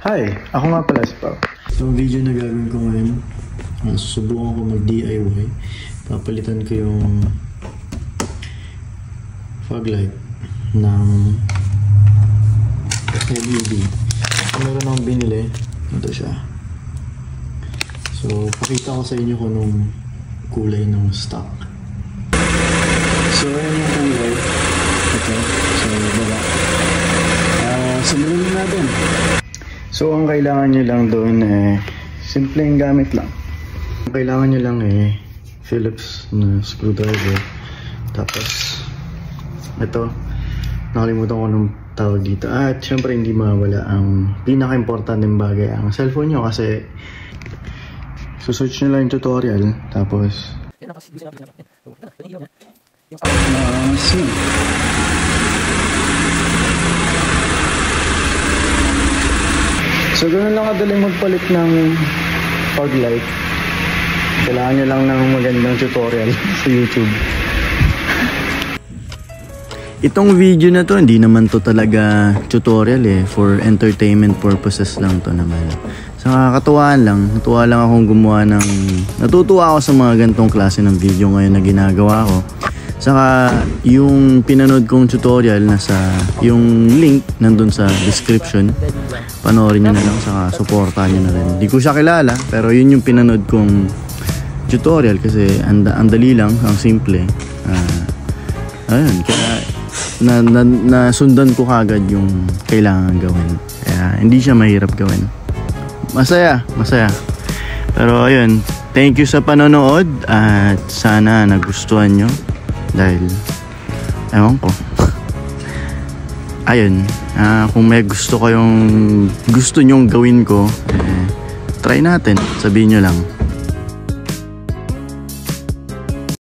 Hi! Ako nga pala si Pao. So, ang video na gagawin ko ngayon, susubukan ko mag-DIY. Papalitan ko yung fog light ng LED. Meron akong binili. Ito siya. So, pakita ko sa inyo kung anong kulay ng stock. So, ayan yung kulay. Ito. So, baba. Simulan na natin. So, ang kailangan nyo lang doon simpleng gamit lang. Ang kailangan nyo lang Phillips na screwdriver. Tapos, ito. Nakalimutan ko nung tawag dito. At syempre, hindi mawala ang pinaka-importanteng bagay. Ang cellphone nyo kasi search nyo lang yung tutorial. Tapos, so, ganoon lang kadaling magpalit ng fog light. Kailangan nyo lang ng magandang tutorial sa YouTube. Itong video na to, hindi naman to talaga tutorial for entertainment purposes lang to naman. So, nakakatuwaan lang. Natuwa lang akong gumawa ng... Natutuwa ako sa mga ganitong klase ng video ngayon na ginagawa ko. Saka, yung pinanood kong tutorial, yung link nandun sa description. Panoorin nyo na lang, saka supportahan nyo na rin. Hindi ko siya kilala, pero yun yung pinanood kong tutorial kasi ang dali lang, ang simple. Ayun, kaya nasundan ko kagad yung kailangan gawin. Kaya hindi siya mahirap gawin. Masaya. Pero ayun, thank you sa panonood at sana nagustuhan nyo. Dahil, ewan ko. Ayun, kung may gusto nyong gawin ko, try natin. Sabihin nyo lang.